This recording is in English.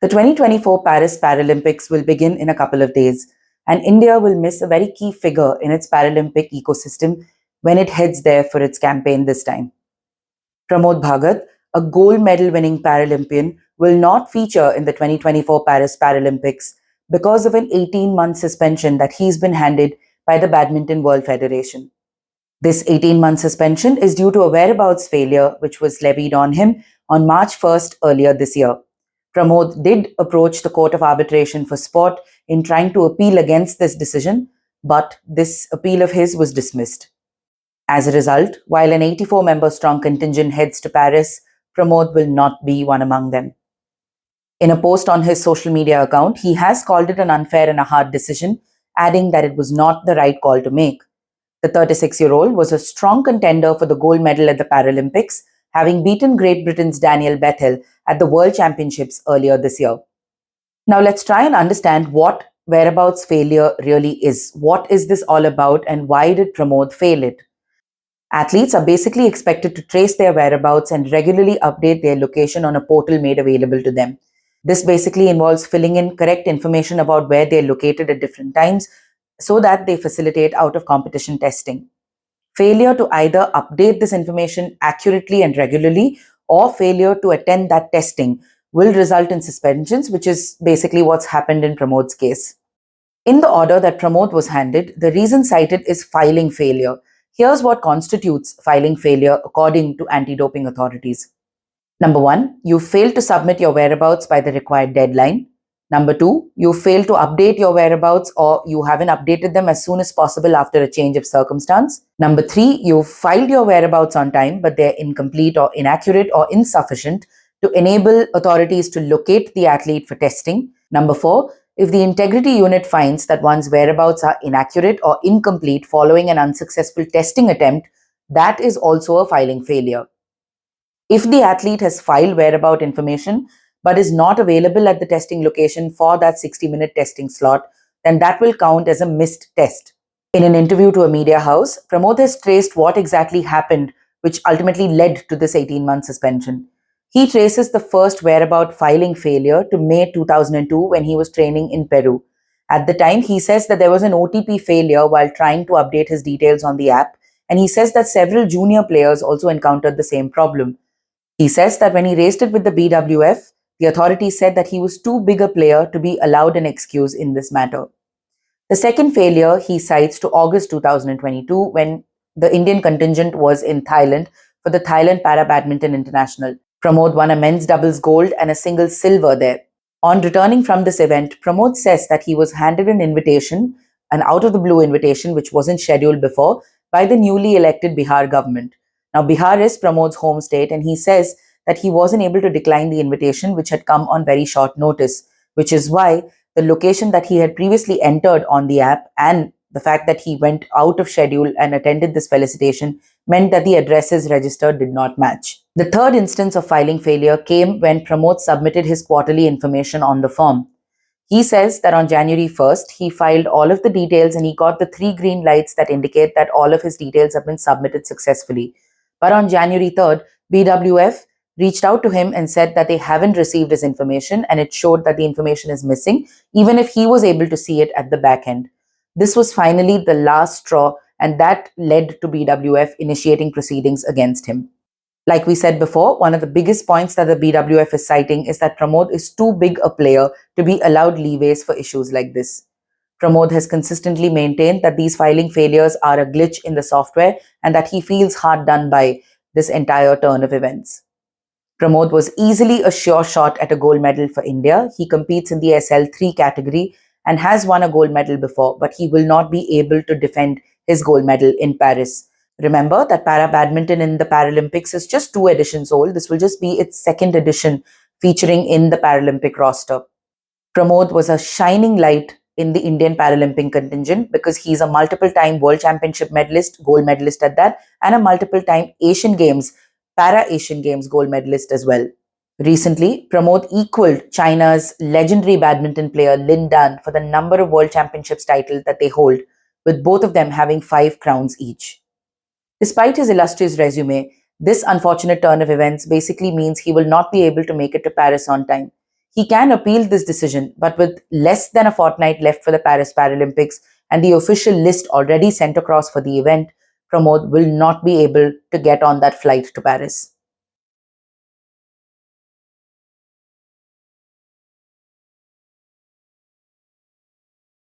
The 2024 Paris Paralympics will begin in a couple of days, and India will miss a very key figure in its Paralympic ecosystem when it heads there for its campaign this time. Pramod Bhagat, a gold medal winning Paralympian, will not feature in the 2024 Paris Paralympics because of an 18-month suspension that he's been handed by the Badminton World Federation. This 18-month suspension is due to a whereabouts failure which was levied on him on March 1st earlier this year. Pramod did approach the Court of Arbitration for Sport in trying to appeal against this decision, but this appeal of his was dismissed. As a result, while an 84-member strong contingent heads to Paris, Pramod will not be one among them. In a post on his social media account, he has called it an unfair and a hard decision, adding that it was not the right call to make. The 36-year-old was a strong contender for the gold medal at the Paralympics, having beaten Great Britain's Daniel Bethel at the World Championships earlier this year. Now let's try and understand what whereabouts failure really is. What is this all about and why did Pramod fail it? Athletes are basically expected to trace their whereabouts and regularly update their location on a portal made available to them. This basically involves filling in correct information about where they're located at different times so that they facilitate out-of-competition testing. Failure to either update this information accurately and regularly or failure to attend that testing will result in suspensions, which is basically what's happened in Pramod's case. In the order that Pramod was handed, the reason cited is filing failure. Here's what constitutes filing failure according to anti-doping authorities. Number 1, you failed to submit your whereabouts by the required deadline. Number 2, you failed to update your whereabouts or you haven't updated them as soon as possible after a change of circumstance. Number 3, you filed your whereabouts on time, but they're incomplete or inaccurate or insufficient to enable authorities to locate the athlete for testing. Number 4, if the integrity unit finds that one's whereabouts are inaccurate or incomplete following an unsuccessful testing attempt, that is also a filing failure. If the athlete has filed whereabout information but is not available at the testing location for that 60-minute testing slot, then that will count as a missed test. In an interview to a media house, Pramod has traced what exactly happened, which ultimately led to this 18-month suspension. He traces the first whereabout filing failure to May 2002 when he was training in Peru. At the time, he says that there was an OTP failure while trying to update his details on the app, and he says that several junior players also encountered the same problem. He says that when he raised it with the BWF, the authorities said that he was too big a player to be allowed an excuse in this matter. The second failure he cites to August 2022 when the Indian contingent was in Thailand for the Thailand Para-badminton International. Pramod won a men's doubles gold and a singles silver there. On returning from this event, Pramod says that he was handed an invitation, an out-of-the-blue invitation which wasn't scheduled before, by the newly elected Bihar government. Now, Bihar is Pramod's home state, and he says that he wasn't able to decline the invitation, which had come on very short notice, which is why the location that he had previously entered on the app and the fact that he went out of schedule and attended this felicitation meant that the addresses registered did not match. The third instance of filing failure came when Pramod submitted his quarterly information on the form. He says that on January 1st, he filed all of the details and he got the 3 green lights that indicate that all of his details have been submitted successfully. But on January 3rd, BWF reached out to him and said that they haven't received his information and it showed that the information is missing, even if he was able to see it at the back end. This was finally the last straw, and that led to BWF initiating proceedings against him. Like we said before, one of the biggest points that the BWF is citing is that Pramod is too big a player to be allowed leeways for issues like this. Pramod has consistently maintained that these filing failures are a glitch in the software and that he feels hard done by this entire turn of events. Pramod was easily a sure shot at a gold medal for India. He competes in the SL3 category and has won a gold medal before, but he will not be able to defend his gold medal in Paris. Remember that para-badminton in the Paralympics is just 2 editions old. This will just be its 2nd edition featuring in the Paralympic roster. Pramod was a shining light in the Indian Paralympic contingent because he's a multiple-time World Championship medalist, gold medalist at that, and a multiple-time Asian Games, Para-Asian Games gold medalist as well. Recently, Pramod equaled China's legendary badminton player Lin Dan for the number of World Championships titles that they hold, with both of them having 5 crowns each. Despite his illustrious resume, this unfortunate turn of events basically means he will not be able to make it to Paris on time. He can appeal this decision, but with less than a fortnight left for the Paris Paralympics and the official list already sent across for the event, Pramod will not be able to get on that flight to Paris.